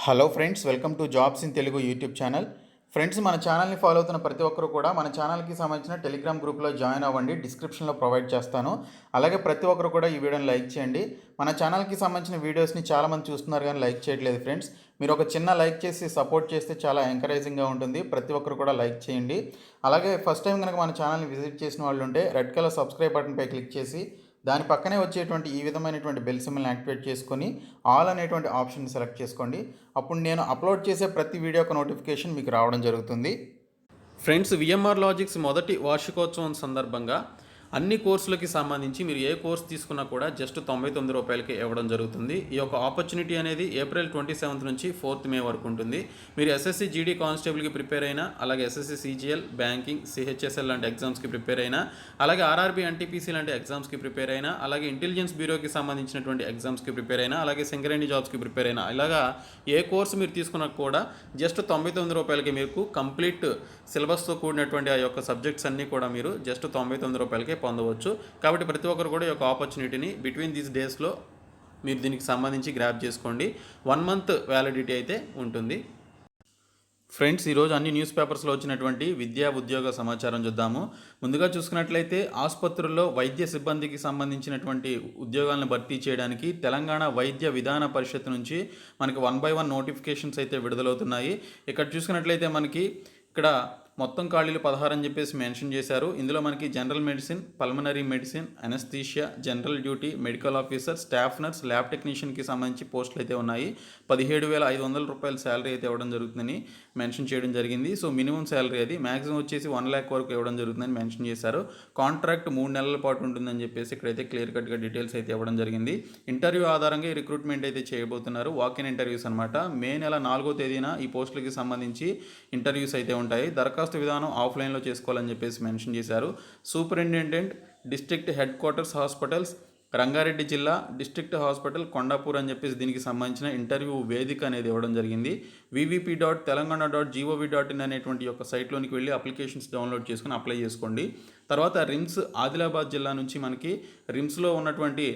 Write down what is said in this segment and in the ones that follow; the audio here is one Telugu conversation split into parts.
Hello friends, welcome to jobs in Telugu YouTube channel. Friends, మన ఛానల్ని ఫాలో అవుతున్న ప్రతి ఒక్కరు కూడా మన ఛానల్కి సంబంధించిన టెలిగ్రామ్ గ్రూప్లో జాయిన్ అవ్వండి. డిస్క్రిప్షన్లో ప్రొవైడ్ చేస్తాను. అలాగే ప్రతి ఒక్కరు కూడా ఈ వీడియోని లైక్ చేయండి. మన ఛానల్కి సంబంధించిన వీడియోస్ని చాలామంది చూస్తున్నారు కానీ లైక్ చేయట్లేదు ఫ్రెండ్స్. మీరు ఒక చిన్న లైక్ చేసి సపోర్ట్ చేస్తే చాలా ఎంకరేజింగ్గా ఉంటుంది. ప్రతి ఒక్కరు కూడా లైక్ చేయండి. అలాగే ఫస్ట్ టైం కనుక మన ఛానల్ని విజిట్ చేసిన వాళ్ళు ఉంటే రెడ్ కలర్ సబ్స్క్రైబ్ బటన్పై క్లిక్ చేసి దాని పక్కనే వచ్చేటువంటి ఈ విధమైనటువంటి బెల్ సింబల్ని యాక్టివేట్ చేసుకొని ఆల్ అనేటువంటి ఆప్షన్ సెలెక్ట్ చేసుకోండి. అప్పుడు నేను అప్లోడ్ చేసే ప్రతి వీడియో యొక్క నోటిఫికేషన్ మీకు రావడం జరుగుతుంది. ఫ్రెండ్స్, విఎంఆర్ లాజిక్స్ మొదటి వార్షికోత్సవం సందర్భంగా అన్ని కోర్సులకి సంబంధించి మీరు ఏ కోర్స్ తీసుకున్నా కూడా జస్ట్ 99 రూపాయలకి ఇవ్వడం జరుగుతుంది. ఈ యొక్క ఆపర్చునిటీ అనేది ఏప్రిల్ 27 నుంచి 4th మే వరకు ఉంటుంది. మీరు ఎస్ఎస్సి జీడీ కానిస్టేబుల్కి ప్రిపేర్ అయినా, అలాగే ఎస్ఎస్సి సిజిఎల్, బ్యాంకింగ్, సిహెచ్ఎస్ఎల్ లాంటి ఎగ్జామ్స్కి ప్రిపేర్ అయినా, అలాగే ఆర్ఆర్బీ ఎన్టీపీసీ లాంటి ఎగ్జామ్స్కి ప్రిపేర్ అయినా, అలాగే ఇంటెలిజెన్స్ బ్యూరోకి సంబంధించినటువంటి ఎగ్జామ్స్కి ప్రిపేర్ అయినా, అలాగే సింగరేణి జాబ్స్కి ప్రిపేర్ అయినా, ఇలాగా ఏ కోర్సు మీరు తీసుకున్నా కూడా జస్ట్ 99 రూపాయలకి మీకు కంప్లీట్ సిలబస్తో కూడినటువంటి ఆ యొక్క సబ్జెక్ట్స్ అన్నీ కూడా మీరు జస్ట్ 99 రూపాయలకే పొందవచ్చు. కాబట్టి ప్రతి ఒక్కరు కూడా ఈ యొక్క ఆపర్చునిటీని బిట్వీన్ దీస్ డేస్లో మీరు దీనికి సంబంధించి గ్రాప్ చేసుకోండి. 1 month వ్యాలిడిటీ అయితే ఉంటుంది. ఫ్రెండ్స్, ఈరోజు అన్ని న్యూస్ పేపర్స్లో వచ్చినటువంటి విద్యా ఉద్యోగ సమాచారం చూద్దాము. ముందుగా చూసుకున్నట్లయితే ఆసుపత్రుల్లో వైద్య సిబ్బందికి సంబంధించినటువంటి ఉద్యోగాలను భర్తీ చేయడానికి తెలంగాణ వైద్య విధాన పరిషత్ నుంచి మనకి 1 by 1 నోటిఫికేషన్స్ అయితే విడుదలవుతున్నాయి. ఇక్కడ చూసుకున్నట్లయితే మనకి ఇక్కడ మొత్తం ఖాళీలు 16 అని చెప్పేసి మెన్షన్ చేశారు. ఇందులో మనకి general medicine, pulmonary medicine, anaesthesia, general duty, medical officer, staff nurse, lab టెక్నీషియన్కి సంబంధించి పోస్టులు అయితే ఉన్నాయి. 17,500 రూపాయల శాలరీ అయితే ఇవ్వడం జరుగుతుందని మెన్షన్ చేయడం జరిగింది. సో మినిమం శాలరీ అది మ్యాక్సిమం వచ్చేసి 1 lakh వరకు ఇవ్వడం జరుగుతుందని మెన్షన్ చేశారు. కాంట్రాక్ట్ 3 నెలల పాటు ఉంటుందని చెప్పేసి ఇక్కడైతే క్లియర్ కట్గా డీటెయిల్స్ అయితే ఇవ్వడం జరిగింది. ఇంటర్వ్యూ ఆధారంగా ఈ రిక్రూట్మెంట్ అయితే చేయబోతున్నారు. వాక్-ఇన్ ఇంటర్వ్యూస్ అనమాట. మే నెల 4వ తేదీన ఈ పోస్టులకి సంబంధించి ఇంటర్వ్యూస్ అయితే ఉంటాయి. దరఖాస్తు విధానం ఆఫ్లైన్లో చేసుకోవాలని చెప్పేసి మెన్షన్ చేశారు. Superintendent district head quarters hospitals, Rangareddy జిల్లా డిస్ట్రిక్ట్ హాస్పిటల్ కొండాపూర్ అని చెప్పేసి దీనికి సంబంధించిన ఇంటర్వ్యూ వేదిక అనేది ఇవ్వడం జరిగింది. vvp.telangana.gov.in అనేటువంటి యొక్క సైట్లోనికి వెళ్ళి అప్లికేషన్స్ డౌన్లోడ్ చేసుకుని అప్లై చేసుకోండి. తర్వాత రిమ్స్ ఆదిలాబాద్ జిల్లా నుంచి మనకి రిమ్స్లో ఉన్నటువంటి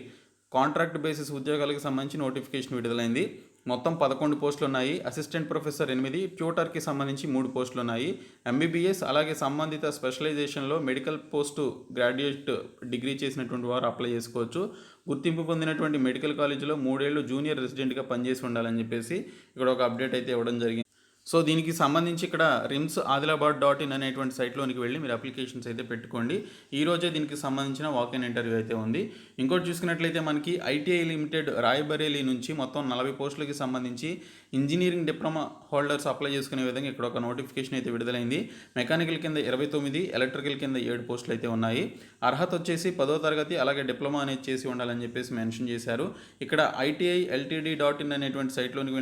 కాంట్రాక్ట్ బేసిస్ ఉద్యోగాలకు సంబంధించి నోటిఫికేషన్ విడుదలైంది. మొత్తం 11 పోస్టులు ఉన్నాయి. అసిస్టెంట్ ప్రొఫెసర్ 8, ట్యూటర్కి సంబంధించి 3 పోస్టులు ఉన్నాయి. ఎంబీబీఎస్ అలాగే సంబంధిత స్పెషలైజేషన్లో మెడికల్ పోస్టు గ్రాడ్యుయేట్ డిగ్రీ చేసినటువంటి వారు అప్లై చేసుకోవచ్చు. గుర్తింపు పొందినటువంటి మెడికల్ కాలేజీలో 3 ఏళ్ళు జూనియర్ రెసిడెంట్గా పనిచేసి ఉండాలని చెప్పేసి ఇక్కడ ఒక అప్డేట్ అయితే ఇవ్వడం జరిగింది. సో దీనికి సంబంధించి ఇక్కడ రిమ్స్ ఆదిలాబాద్.in అనేటువంటి సైట్లోనికి వెళ్ళి మీరు అప్లికేషన్స్ అయితే పెట్టుకోండి. ఈరోజే దీనికి సంబంధించిన వాక్-ఇన్ ఇంటర్వ్యూ అయితే ఉంది. ఇంకోటి చూసుకున్నట్లయితే మనకి ఐటీఐ లిమిటెడ్ రాయబరేలీ నుంచి మొత్తం 40 పోస్టులకి సంబంధించి ఇంజనీరింగ్ డిప్లొమా హోల్డర్స్ అప్లై చేసుకునే విధంగా ఇక్కడ ఒక నోటిఫికేషన్ అయితే విడుదలైంది. మెకానికల్ కింద 29, ఎలక్ట్రికల్ కింద 7 పోస్టులు అయితే ఉన్నాయి. అర్హత వచ్చేసి 10వ తరగతి అలాగే డిప్లొమా అనేది చేసి ఉండాలని చెప్పేసి మెన్షన్ చేశారు. ఇక్కడ ITI-LTD.in అనేటువంటి సైట్లోనికి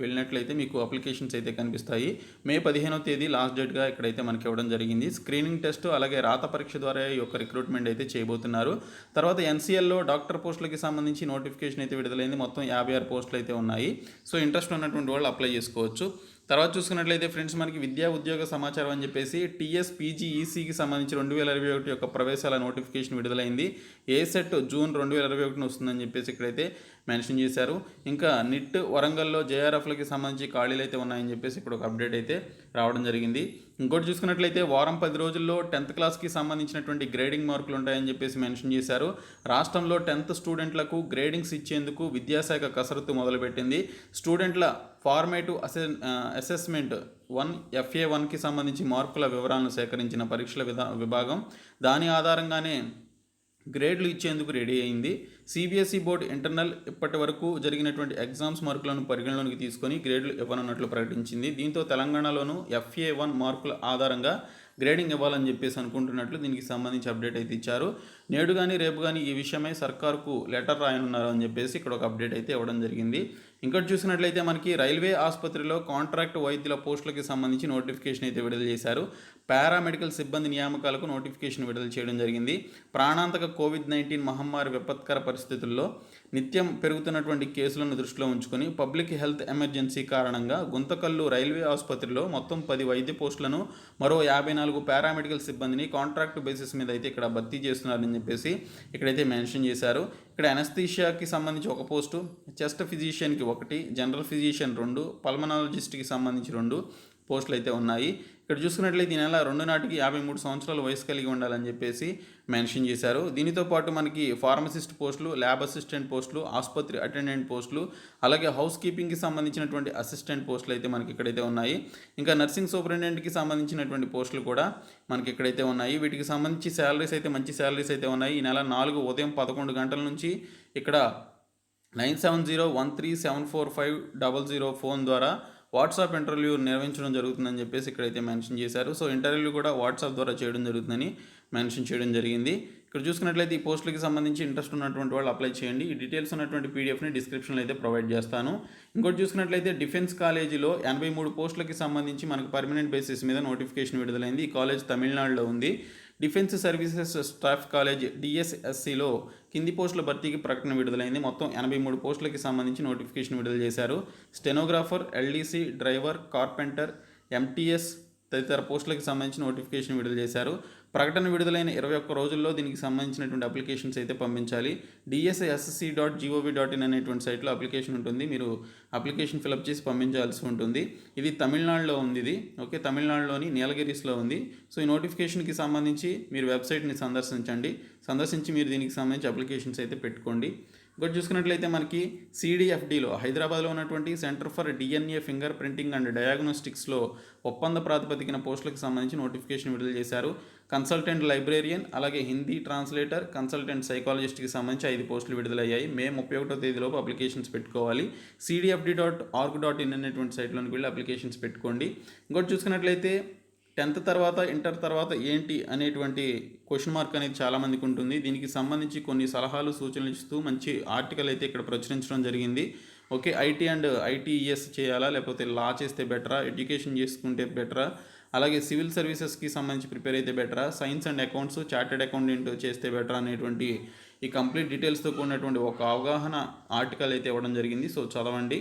వెళ్ళినట్లయితే మీకు అప్లికేషన్స్ అయితే కనిపిస్తాయి. మే 15వ తేదీ లాస్ట్ డేట్గా ఇక్కడైతే మనకి ఇవ్వడం జరిగింది. స్క్రీనింగ్ టెస్ట్ అలాగే రాత పరీక్ష ద్వారా ఈ యొక్క రిక్రూట్మెంట్ అయితే చేయబోతున్నారు. తర్వాత NCLలో డాక్టర్ పోస్టులకి సంబంధించి నోటిఫికేషన్ అయితే విడుదలైంది. మొత్తం 56 పోస్టులు అయితే ఉన్నాయి. సో ఇంట్రెస్ట్ ఉన్నటువంటి వాళ్ళు అప్లై చేసుకోవచ్చు. తర్వాత చూసుకున్నట్లయితే ఫ్రెండ్స్, మనకి విద్యా ఉద్యోగ సమాచారం అని చెప్పేసి TSPGECకి సంబంధించి 2021 యొక్క ప్రవేశాల నోటిఫికేషన్ విడుదలైంది. ఏసెట్ జూన్ 2021 వస్తుందని చెప్పేసి ఇక్కడైతే మెన్షన్ చేశారు. ఇంకా నిట్ వరంగల్లో JRFలకి సంబంధించి ఖాళీలు అయితే ఉన్నాయని చెప్పేసి ఇక్కడ ఒక అప్డేట్ అయితే రావడం జరిగింది. ఇంకోటి చూసుకున్నట్లయితే వారం 10 రోజుల్లో 10th క్లాస్కి సంబంధించినటువంటి గ్రేడింగ్ మార్కులు ఉంటాయని చెప్పేసి మెన్షన్ చేశారు. రాష్ట్రంలో 10th స్టూడెంట్లకు గ్రేడింగ్స్ ఇచ్చేందుకు విద్యాశాఖ కసరత్తు మొదలుపెట్టింది. స్టూడెంట్ల ఫార్మేటివ్ అసెస్మెంట్ 1 FA1కి సంబంధించి మార్కుల వివరాలను సేకరించిన పరీక్షల విభాగం దాని ఆధారంగానే గ్రేడ్లు ఇచ్చేందుకు రెడీ అయింది. CBSE బోర్డు ఇంటర్నల్ ఇప్పటి వరకు జరిగినటువంటి ఎగ్జామ్స్ మార్కులను పరిగణలోకి తీసుకొని గ్రేడ్లు ఇవ్వనున్నట్లు ప్రకటించింది. దీంతో తెలంగాణలోనూ FA1 మార్కుల ఆధారంగా గ్రేడింగ్ ఇవ్వాలని చెప్పేసి అనుకుంటున్నట్లు దీనికి సంబంధించి అప్డేట్ అయితే ఇచ్చారు. నేడు కానీ రేపు కానీ ఈ విషయమై సర్కార్కు లెటర్ రాయనున్నారు అని చెప్పేసి ఇక్కడ ఒక అప్డేట్ అయితే ఇవ్వడం జరిగింది. ఇంకోటి చూసినట్లయితే మనకి రైల్వే ఆసుపత్రిలో కాంట్రాక్ట్ వైద్యుల పోస్టులకి సంబంధించి నోటిఫికేషన్ అయితే విడుదల చేశారు. పారామెడికల్ సిబ్బంది నియామకాలకు నోటిఫికేషన్ విడుదల చేయడం జరిగింది. ప్రాణాంతక COVID-19 మహమ్మారి విపత్కర పరిస్థితుల్లో నిత్యం పెరుగుతున్నటువంటి కేసులను దృష్టిలో ఉంచుకొని పబ్లిక్ హెల్త్ ఎమర్జెన్సీ కారణంగా గుంతకల్లు రైల్వే ఆసుపత్రిలో మొత్తం 10 వైద్య పోస్టులను మరో 54 పారామెడికల్ సిబ్బందిని కాంట్రాక్ట్ బేసిస్ మీద అయితే ఇక్కడ భర్తీ చేస్తున్నారని చెప్పేసి ఇక్కడైతే మెన్షన్ చేశారు. ఇక్కడ అనస్థీషియాకి సంబంధించి ఒక పోస్టు, చెస్ట్ ఫిజిషియన్కి 1, జనరల్ ఫిజిషియన్ 2, పల్మనాలజిస్ట్కి సంబంధించి 2 పోస్టులు అయితే ఉన్నాయి. ఇక్కడ చూసుకున్నట్లయితే ఈ నెల 2 నాటికి 53 సంవత్సరాల వయసు కలిగి ఉండాలని చెప్పేసి మెన్షన్ చేశారు. దీనితో పాటు మనకి ఫార్మసిస్ట్ పోస్టులు, ల్యాబ్ అసిస్టెంట్ పోస్టులు, ఆసుపత్రి అటెండెంట్ పోస్టులు, అలాగే హౌస్ కీపింగ్కి సంబంధించినటువంటి అసిస్టెంట్ పోస్టులు అయితే మనకి ఇక్కడైతే ఉన్నాయి. ఇంకా నర్సింగ్ సూపరింటెండెంట్కి సంబంధించినటువంటి పోస్టులు కూడా మనకి ఇక్కడైతే ఉన్నాయి. వీటికి సంబంధించి శాలరీస్ అయితే మంచి శాలరీస్ అయితే ఉన్నాయి. ఈ నెల 4 ఉదయం 11 గంటల నుంచి ఇక్కడ 9701374500 ఫోన్ ద్వారా వాట్సాప్ ఇంటర్వ్యూ నిర్వహించడం జరుగుతుందని చెప్పేసి ఇక్కడైతే మెన్షన్ చేశారు. సో ఇంటర్వ్యూ కూడా వాట్సాప్ ద్వారా చేయడం జరుగుతుందని మెన్షన్ చేయడం జరిగింది. ఇక్కడ చూసుకున్నట్లయితే ఈ పోస్టులకి సంబంధించి ఇంట్రెస్ట్ ఉన్నటువంటి వాళ్ళు అప్లై చేయండి. ఈ డీటెయిల్స్ ఉన్నటువంటి పీడిఎఫ్ని డిస్క్రిప్షన్లో అయితే ప్రొవైడ్ చేస్తాను. ఇంకోటి చూసుకున్నట్లయితే డిఫెన్స్ కాలేజీలో 83 పోస్టులకి సంబంధించి మనకు పర్మనెంట్ బేసిస్ మీద నోటిఫికేషన్ విడుదలైంది. ఈ కాలేజ్ తమిళనాడులో ఉంది. డిఫెన్స్ సర్వీసెస్ స్టాఫ్ కాలేజ్ డిఎస్ఎస్సిలో కింది పోస్టుల భర్తీకి ప్రకటన విడుదలైంది. మొత్తం 83 పోస్టులకి సంబంధించి నోటిఫికేషన్ విడుదల చేశారు. Stenographer, LDC, driver, carpenter, MTS తదితర పోస్టులకు సంబంధించి నోటిఫికేషన్ విడుదల చేశారు. ప్రకటన విడుదలైన 21 రోజుల్లో దీనికి సంబంధించినటువంటి అప్లికేషన్స్ అయితే పంపించాలి. dssc.gov.in అనేటువంటి సైట్లో అప్లికేషన్ ఉంటుంది. మీరు అప్లికేషన్ ఫిలప్ చేసి పంపించాల్సి ఉంటుంది. ఇది తమిళనాడులో ఉంది. ఇది ఓకే, తమిళనాడులోని నీలగిరిస్లో ఉంది. సో ఈ నోటిఫికేషన్కి సంబంధించి మీరు వెబ్సైట్ని సందర్శించి మీరు దీనికి సంబంధించి అప్లికేషన్స్ అయితే పెట్టుకోండి. ఇంకోటి చూసుకున్నట్లయితే మనకి సిడిఎఫ్డిలో హైదరాబాద్లో ఉన్నటువంటి centre for DNA finger printing and డయాగ్నోస్టిక్స్లో ఒప్పంద ప్రాతిపదికన పోస్టులకు సంబంధించి నోటిఫికేషన్ విడుదల చేశారు. కన్సల్టెంట్ లైబ్రేరియన్, అలాగే హిందీ ట్రాన్స్లేటర్, కన్సల్టెంట్ సైకాలజిస్ట్కి సంబంధించి 5 పోస్టులు విడుదలయ్యాయి. మే 31వ తేదీలోపు అప్లికేషన్స్ పెట్టుకోవాలి. cdfd.org.in అనేటువంటి సైట్లోకి వెళ్ళి అప్లికేషన్స్ పెట్టుకోండి. ఇంకోటి చూసుకున్నట్లయితే 10th తర్వాత ఇంటర్ తర్వాత ఏంటి అనేటువంటి క్వశ్చన్ మార్క్ అనేది చాలామందికి ఉంటుంది. దీనికి సంబంధించి కొన్ని సలహాలు సూచనలు ఇస్తూ మంచి ఆర్టికల్ అయితే ఇక్కడ ప్రచురించడం జరిగింది. ఓకే, ఐటీ అండ్ ఐటీఈఎస్ చేయాలా, లేకపోతే లా చేస్తే బెటరా, ఎడ్యుకేషన్ చేసుకుంటే బెటరా, అలాగే సివిల్ సర్వీసెస్కి సంబంధించి ప్రిపేర్ అయితే బెటరా, science and accounts, chartered accountant చేస్తే బెటరా అనేటువంటి ఈ కంప్లీట్ డీటెయిల్స్తో కూడినటువంటి ఒక అవగాహన ఆర్టికల్ అయితే ఇవ్వడం జరిగింది. సో చదవండి.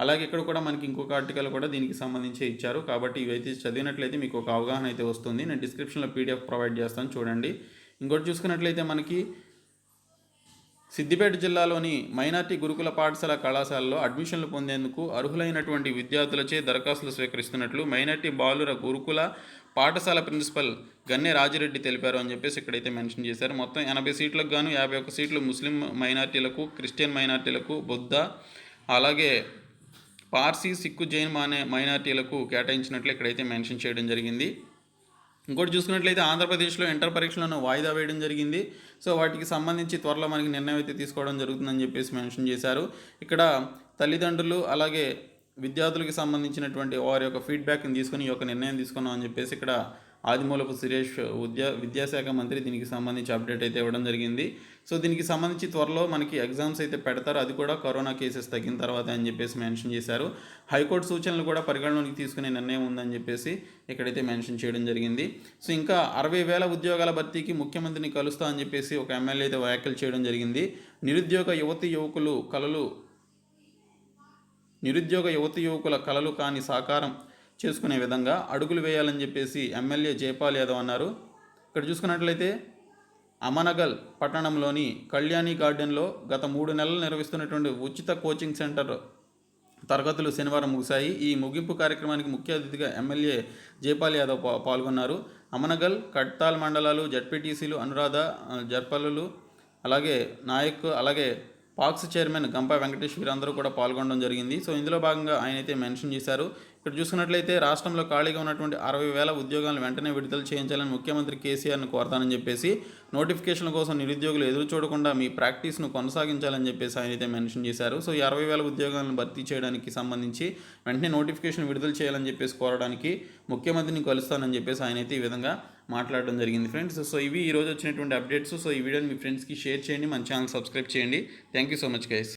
అలాగే ఇక్కడ కూడా మనకి ఇంకొక ఆర్టికల్ కూడా దీనికి సంబంధించి ఇచ్చారు. కాబట్టి ఇవైతే చదివినట్లయితే మీకు ఒక అవగాహన అయితే వస్తుంది. నేను డిస్క్రిప్షన్లో పీడిఎఫ్ ప్రొవైడ్ చేస్తాను, చూడండి. ఇంకోటి చూసుకున్నట్లయితే మనకి సిద్దిపేట జిల్లాలోని మైనార్టీ గురుకుల పాఠశాల కళాశాలలో అడ్మిషన్లు పొందేందుకు అర్హులైనటువంటి విద్యార్థులచే దరఖాస్తులు స్వీకరిస్తున్నట్లు మైనార్టీ బాలుర గురుకుల పాఠశాల ప్రిన్సిపల్ గన్నె రాజిరెడ్డి తెలిపారు అని చెప్పేసి ఇక్కడైతే మెన్షన్ చేశారు. మొత్తం 80 సీట్లకు గాను 51 సీట్లు ముస్లిం మైనార్టీలకు, క్రిస్టియన్ మైనార్టీలకు, బుద్ధ, అలాగే పార్సీ, సిక్కు, జైన్ మైనార్టీలకు కేటాయించినట్లు ఇక్కడైతే మెన్షన్ చేయడం జరిగింది. ఇంకోటి చూసుకున్నట్లయితే ఆంధ్రప్రదేశ్లో ఇంటర్ పరీక్షలను వాయిదా వేయడం జరిగింది. సో వాటికి సంబంధించి త్వరలో మనకి నిర్ణయం అయితే తీసుకోవడం జరుగుతుందని చెప్పేసి మెన్షన్ చేశారు. ఇక్కడ తల్లిదండ్రులు అలాగే విద్యార్థులకి సంబంధించినటువంటి వారి యొక్క ఫీడ్బ్యాక్ని తీసుకొని ఈ యొక్క నిర్ణయం తీసుకున్నాం అని చెప్పేసి ఇక్కడ ఆదిమూలపు సురేష్ విద్యాశాఖ మంత్రి దీనికి సంబంధించి అప్డేట్ అయితే ఇవ్వడం జరిగింది. సో దీనికి సంబంధించి త్వరలో మనకి ఎగ్జామ్స్ అయితే పెడతారు, అది కూడా కరోనా కేసెస్ తగ్గిన తర్వాత అని చెప్పేసి మెన్షన్ చేశారు. హైకోర్టు సూచనలు కూడా పరిగణలోకి తీసుకునే నిర్ణయం ఉందని చెప్పేసి ఇక్కడైతే మెన్షన్ చేయడం జరిగింది. సో ఇంకా 60,000 ఉద్యోగాల భర్తీకి ముఖ్యమంత్రిని కలుస్తా అని చెప్పేసి ఒక ఎమ్మెల్యే అయితే వ్యాఖ్యలు చేయడం జరిగింది. నిరుద్యోగ యువకుల కలలు కాని సాకారం చేసుకునే విధంగా అడుగులు వేయాలని చెప్పేసి ఎమ్మెల్యే జైపాల్ యాదవ్ అన్నారు. ఇక్కడ చూసుకున్నట్లయితే అమనగల్ పట్టణంలోని కళ్యాణి గార్డెన్లో గత 3 నెలలు నిర్వహిస్తున్నటువంటి ఉచిత కోచింగ్ సెంటర్ తరగతులు శనివారం ముగిశాయి. ఈ ముగింపు కార్యక్రమానికి ముఖ్య అతిథిగా ఎమ్మెల్యే జైపాల్ యాదవ్ పాల్గొన్నారు. అమనగల్, కడ్తాల్ మండలాలు జడ్పీటీసీలు అనురాధ జర్పల్లులు, అలాగే నాయక్, అలాగే పాక్స్ చైర్మన్ గంపా వెంకటేష్ వీరందరూ కూడా పాల్గొనడం జరిగింది. సో ఇందులో భాగంగా ఆయన అయితే మెన్షన్ చేశారు. ఇక్కడ చూసుకున్నట్లయితే రాష్ట్రంలో ఖాళీగా ఉన్నటువంటి 60,000 ఉద్యోగాలను వెంటనే విడుదల చేయించాలని ముఖ్యమంత్రి కేసీఆర్ను కోరతానని చెప్పేసి, నోటిఫికేషన్ కోసం నిరుద్యోగులు ఎదురు చూడకుండా మీ ప్రాక్టీస్ను కొనసాగించాలని చెప్పేసి ఆయన అయితే మెన్షన్ చేశారు. సో ఈ 60,000 ఉద్యోగాలను భర్తీ చేయడానికి సంబంధించి వెంటనే నోటిఫికేషన్ విడుదల చేయాలని చెప్పేసి కోరడానికి ముఖ్యమంత్రిని కలుస్తానని చెప్పేసి ఆయన అయితే ఈ విధంగా మాట్లాడడం జరిగింది ఫ్రెండ్స్. సో ఇవి ఈరోజు వచ్చినటువంటి అప్డేట్స్. సో ఈ వీడియోని మీ ఫ్రెండ్స్కి షేర్ చేయండి, మన ఛానల్ సబ్స్క్రైబ్ చేయండి. Thank you so much guys.